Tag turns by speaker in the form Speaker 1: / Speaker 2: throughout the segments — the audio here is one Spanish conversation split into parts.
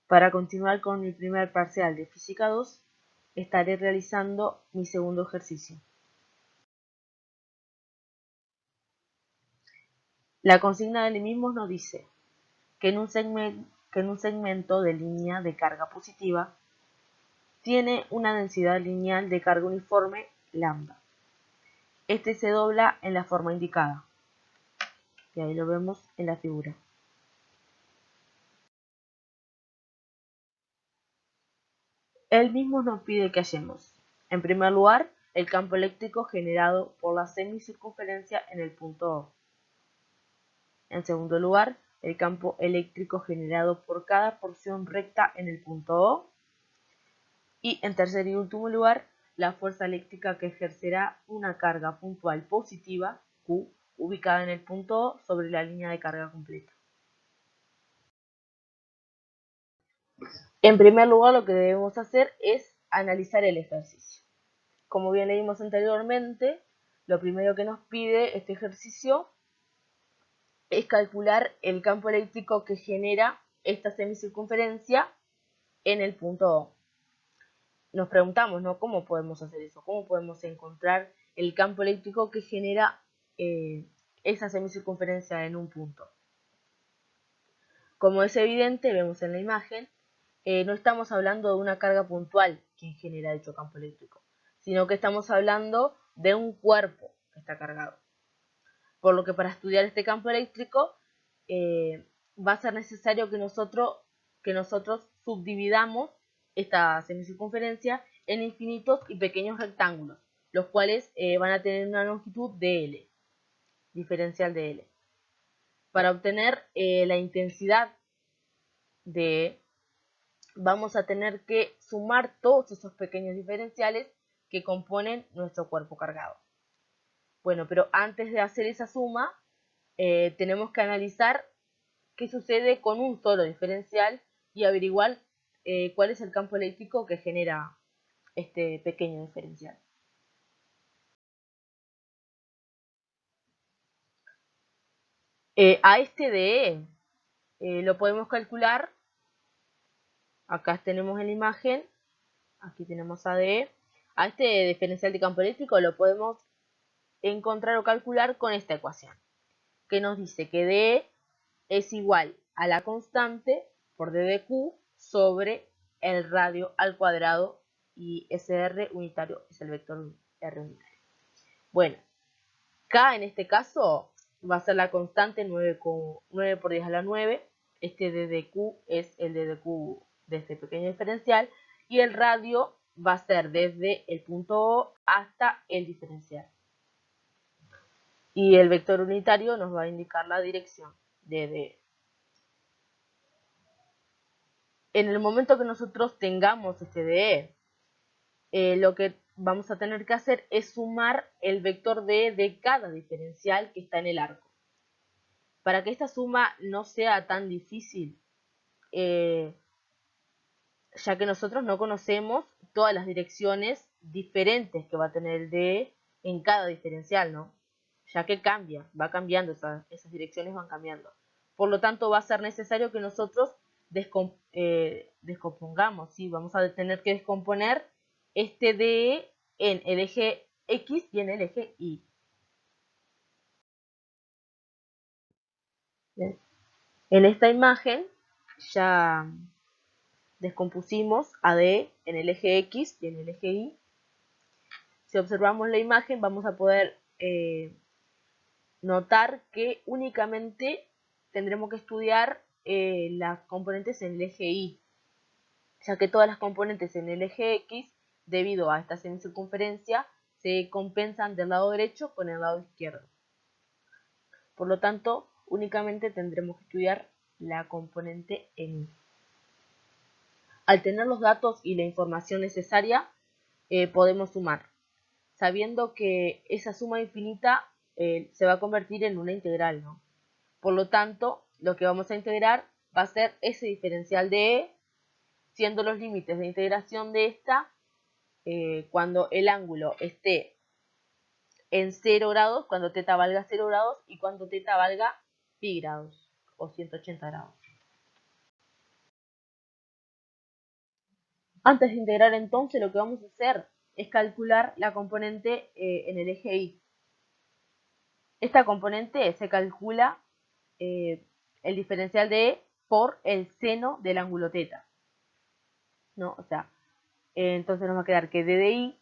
Speaker 1: Para continuar con mi primer parcial de Física 2, estaré realizando mi segundo ejercicio. La consigna del mismo nos dice que en un segmento de línea de carga positiva tiene una densidad lineal de carga uniforme lambda. Este se dobla en la forma indicada, y ahí lo vemos en la figura. Él mismo nos pide que hallemos, en primer lugar, el campo eléctrico generado por la semicircunferencia en el punto O. En segundo lugar, el campo eléctrico generado por cada porción recta en el punto O. Y en tercer y último lugar, la fuerza eléctrica que ejercerá una carga puntual positiva, Q, ubicada en el punto O sobre la línea de carga completa. En primer lugar, lo que debemos hacer es analizar el ejercicio. Como bien leímos anteriormente, lo primero que nos pide este ejercicio es calcular el campo eléctrico que genera esta semicircunferencia en el punto O. Nos preguntamos, ¿no? ¿Cómo podemos hacer eso? ¿Cómo podemos encontrar el campo eléctrico que genera esa semicircunferencia en un punto? Como es evidente, vemos en la imagen, no estamos hablando de una carga puntual que genera dicho campo eléctrico, sino que estamos hablando de un cuerpo que está cargado. Por lo que para estudiar este campo eléctrico va a ser necesario que nosotros subdividamos esta semicircunferencia en infinitos y pequeños rectángulos, los cuales van a tener una longitud de L, diferencial de L. Para obtener la intensidad de E, vamos a tener que sumar todos esos pequeños diferenciales que componen nuestro cuerpo cargado. Bueno, pero antes de hacer esa suma, tenemos que analizar qué sucede con un solo diferencial y averiguar cuál es el campo eléctrico que genera este pequeño diferencial. A este de lo podemos calcular. Acá tenemos en la imagen, aquí tenemos a DE. A este diferencial de campo eléctrico lo podemos encontrar o calcular con esta ecuación, que nos dice que DE es igual a la constante por D de Q sobre el radio al cuadrado, y SR unitario es el vector R unitario. Bueno, K en este caso va a ser la constante 9 por 10 a la 9. Este D de Q es el D de Q de este pequeño diferencial, y el radio va a ser desde el punto O hasta el diferencial. Y el vector unitario nos va a indicar la dirección de D. En el momento que nosotros tengamos este DE, lo que vamos a tener que hacer es sumar el vector de cada diferencial que está en el arco. Para que esta suma no sea tan difícil, ya que nosotros no conocemos todas las direcciones diferentes que va a tener el DE en cada diferencial, ¿no? Ya que va cambiando, esas direcciones van cambiando. Por lo tanto, va a ser necesario que nosotros descompongamos, ¿sí? Vamos a tener que descomponer este DE en el eje X y en el eje Y. Bien. En esta imagen ya descompusimos a DE en el eje X y en el eje Y. Si observamos la imagen, vamos a poder notar que únicamente tendremos que estudiar las componentes en el eje Y, ya que todas las componentes en el eje X, debido a esta semicircunferencia, se compensan del lado derecho con el lado izquierdo. Por lo tanto, únicamente tendremos que estudiar la componente en Y. Al tener los datos y la información necesaria, podemos sumar, sabiendo que esa suma infinita se va a convertir en una integral, ¿no? Por lo tanto, lo que vamos a integrar va a ser ese diferencial de E, siendo los límites de integración de esta cuando el ángulo esté en 0 grados, cuando θ valga 0 grados y cuando θ valga pi grados o 180 grados. Antes de integrar entonces, lo que vamos a hacer es calcular la componente en el eje Y. Esta componente se calcula el diferencial de E por el seno del ángulo θ, ¿no? O sea, entonces nos va a quedar que d de I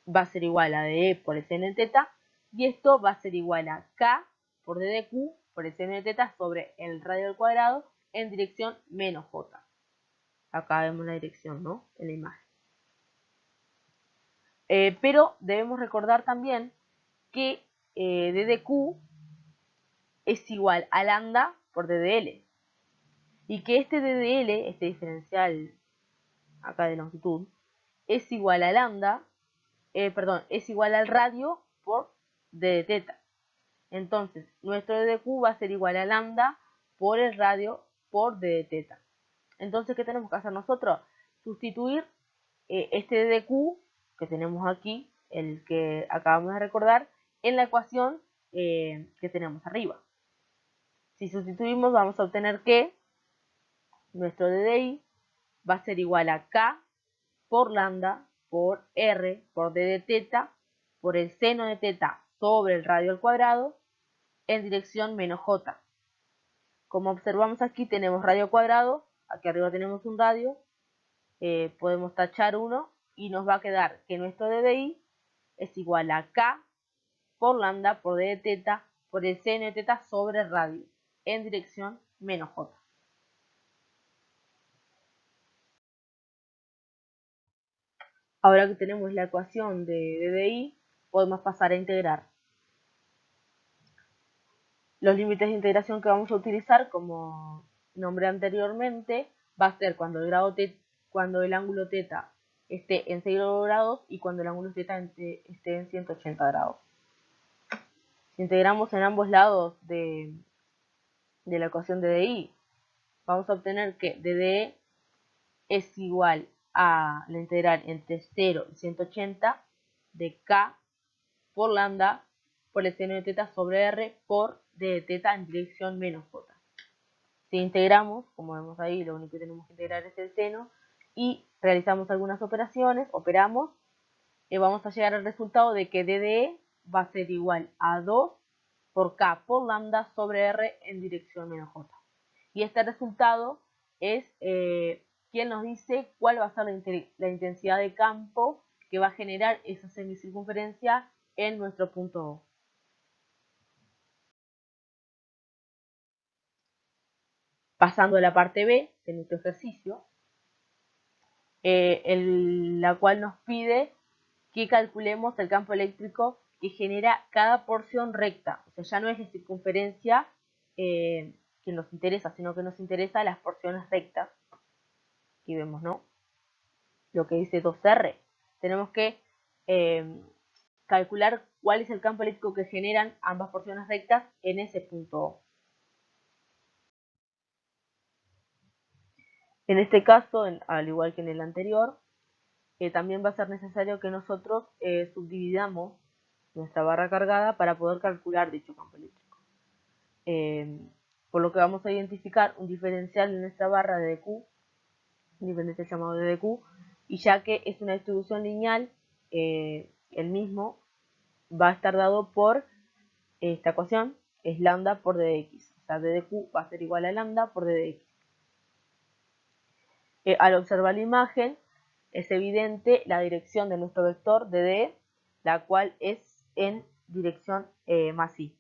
Speaker 1: va a ser igual a de E por el seno de θ, y esto va a ser igual a K por d de Q por el seno de θ sobre el radio al cuadrado en dirección menos J. Acá vemos la dirección, ¿no? En la imagen. Pero debemos recordar también que d de Q es igual a lambda por d de L. Y que este d de L, este diferencial acá de longitud, es igual a lambda, es igual al radio por d de θ. Entonces, nuestro d de Q va a ser igual a lambda por el radio por d de θ. Entonces, ¿qué tenemos que hacer nosotros? Sustituir este d de Q que tenemos aquí, el que acabamos de recordar, en la ecuación que tenemos arriba. Si sustituimos, vamos a obtener que nuestro d de I va a ser igual a K por lambda por R por d de θ por el seno de θ sobre el radio al cuadrado en dirección menos J. Como observamos aquí, tenemos radio cuadrado, aquí arriba tenemos un radio, podemos tachar uno y nos va a quedar que nuestro d de I es igual a K por lambda por d de θ por el seno de θ sobre el radio en dirección menos J. Ahora que tenemos la ecuación de d de I, podemos pasar a integrar. Los límites de integración que vamos a utilizar, como nombré anteriormente, va a ser cuando el ángulo θ esté en 0 grados y cuando el ángulo θ esté en 180 grados. Si integramos en ambos lados de la ecuación de DI, vamos a obtener que DDE es igual a la integral entre 0 y 180 de K por lambda por el seno de θ sobre R por d de θ en dirección menos J. Si integramos, como vemos ahí, lo único que tenemos que integrar es el seno y realizamos algunas operaciones, operamos, y vamos a llegar al resultado de que DDE va a ser igual a 2 por K por lambda sobre R en dirección menos J. Y este resultado es quien nos dice cuál va a ser la intensidad de campo que va a generar esa semicircunferencia en nuestro punto O. Pasando a la parte B de nuestro ejercicio, la cual nos pide que calculemos el campo eléctrico que genera cada porción recta. O sea, ya no es la circunferencia que nos interesa, sino que nos interesa las porciones rectas. Aquí vemos, ¿no? Lo que dice 2R. Tenemos que calcular cuál es el campo eléctrico que generan ambas porciones rectas en ese punto O. En este caso, al igual que en el anterior, también va a ser necesario que nosotros subdividamos nuestra barra cargada para poder calcular dicho campo eléctrico. Por lo que vamos a identificar un diferencial en nuestra barra de dq, un diferencial llamado de dq, y ya que es una distribución lineal, el mismo va a estar dado por esta ecuación, es lambda por dx. O sea, d de q va a ser igual a lambda por d de x. Al observar la imagen, es evidente la dirección de nuestro vector dd, la cual es en dirección más y.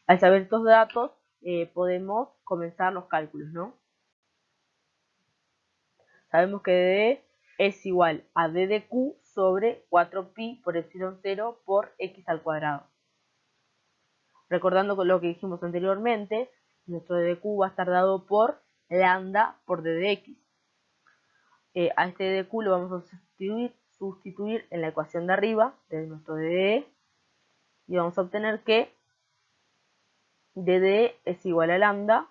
Speaker 1: Al saber estos datos, podemos comenzar los cálculos, ¿no? Sabemos que dd es igual a d de q sobre 4pi por epsilon 0 por x al cuadrado. Recordando con lo que dijimos anteriormente, nuestro d de q va a estar dado por lambda por d de x. A este d de q lo vamos a sustituir en la ecuación de arriba de nuestro dd y vamos a obtener que dd es igual a lambda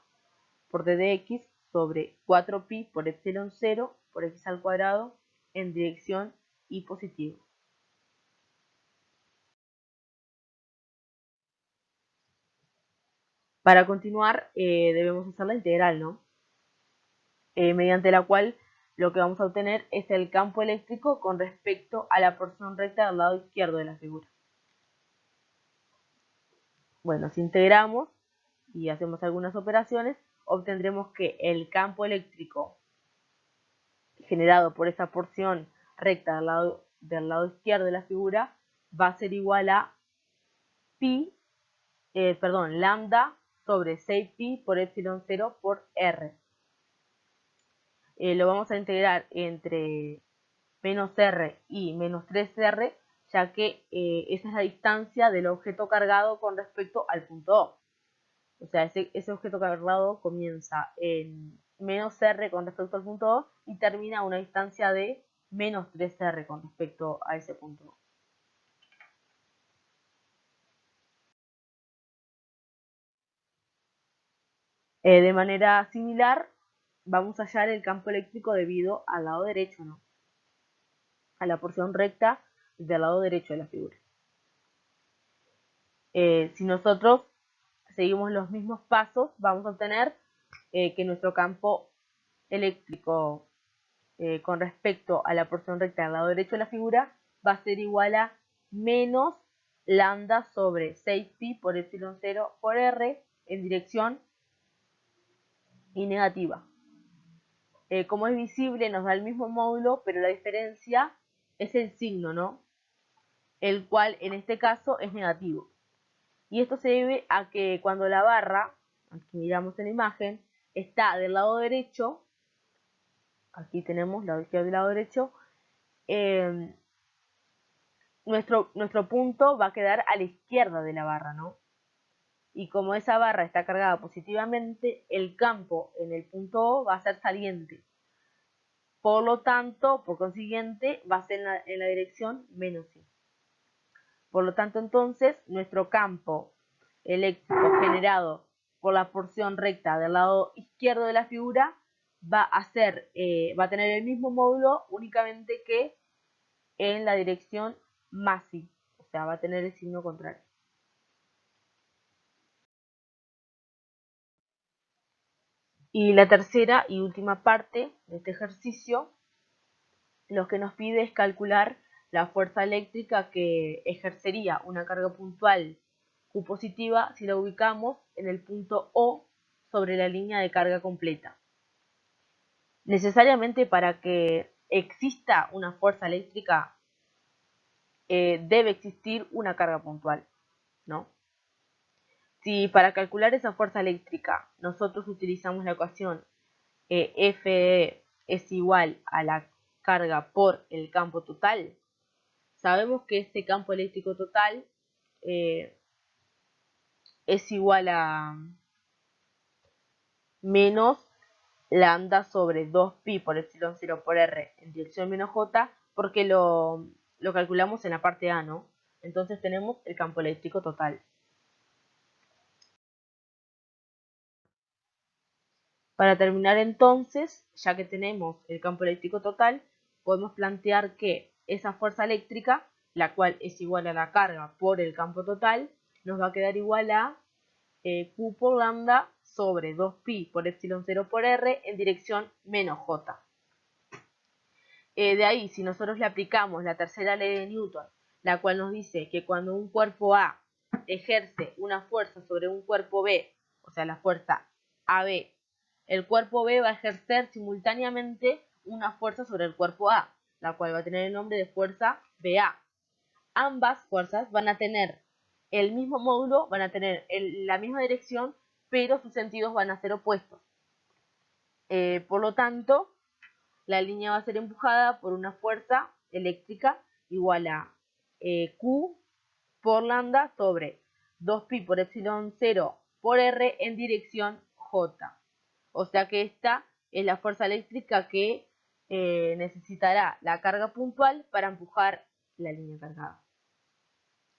Speaker 1: por d de x sobre 4pi por epsilon 0 por x al cuadrado en dirección y positivo. Para continuar, debemos hacer la integral, ¿no? Mediante la cual lo que vamos a obtener es el campo eléctrico con respecto a la porción recta del lado izquierdo de la figura. Bueno, si integramos y hacemos algunas operaciones, obtendremos que el campo eléctrico generado por esa porción recta del lado izquierdo de la figura va a ser igual a lambda sobre 6pi por epsilon 0 por r. Lo vamos a integrar entre menos r y menos 3r, ya que esa es la distancia del objeto cargado con respecto al punto O. O sea, ese objeto cargado comienza en menos r con respecto al punto O y termina a una distancia de menos 3r con respecto a ese punto O. De manera similar, vamos a hallar el campo eléctrico debido al lado derecho, ¿no? A la porción recta del lado derecho de la figura. Si nosotros seguimos los mismos pasos, vamos a obtener que nuestro campo eléctrico con respecto a la porción recta del lado derecho de la figura va a ser igual a menos lambda sobre 6pi por epsilon 0 por r en dirección y negativa. Como es visible, nos da el mismo módulo, pero la diferencia es el signo, ¿no? El cual en este caso es negativo. Y esto se debe a que cuando la barra, aquí miramos en la imagen, está del lado derecho, aquí tenemos lado izquierdo y lado derecho, nuestro punto va a quedar a la izquierda de la barra, ¿no? Y como esa barra está cargada positivamente, el campo en el punto O va a ser saliente. Por lo tanto, por consiguiente, va a ser en la dirección menos I. Por lo tanto, entonces, nuestro campo eléctrico generado por la porción recta del lado izquierdo de la figura va a tener el mismo módulo, únicamente que en la dirección más I. O sea, va a tener el signo contrario. Y la tercera y última parte de este ejercicio, lo que nos pide es calcular la fuerza eléctrica que ejercería una carga puntual Q positiva si la ubicamos en el punto O sobre la línea de carga completa. Necesariamente para que exista una fuerza eléctrica debe existir una carga puntual, ¿no? Si para calcular esa fuerza eléctrica nosotros utilizamos la ecuación F es igual a la carga por el campo total, sabemos que este campo eléctrico total es igual a menos lambda sobre 2pi por epsilon 0 por r en dirección menos j, porque lo calculamos en la parte A, ¿no? Entonces tenemos el campo eléctrico total. Para terminar entonces, ya que tenemos el campo eléctrico total, podemos plantear que esa fuerza eléctrica, la cual es igual a la carga por el campo total, nos va a quedar igual a Q por lambda sobre 2pi por epsilon 0 por r en dirección menos j. De ahí, si nosotros le aplicamos la tercera ley de Newton, la cual nos dice que cuando un cuerpo A ejerce una fuerza sobre un cuerpo B, o sea, la fuerza AB, el cuerpo B va a ejercer simultáneamente una fuerza sobre el cuerpo A, la cual va a tener el nombre de fuerza BA. Ambas fuerzas van a tener el mismo módulo, van a tener la misma dirección, pero sus sentidos van a ser opuestos. Por lo tanto, la línea va a ser empujada por una fuerza eléctrica igual a Q por lambda sobre 2pi por epsilon 0 por r en dirección j. O sea que esta es la fuerza eléctrica que necesitará la carga puntual para empujar la línea cargada.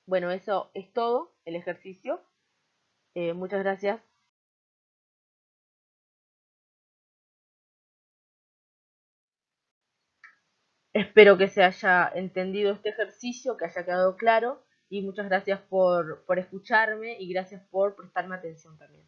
Speaker 1: Bueno, eso es todo el ejercicio. Muchas gracias. Espero que se haya entendido este ejercicio, que haya quedado claro y muchas gracias por escucharme y gracias por prestarme atención también.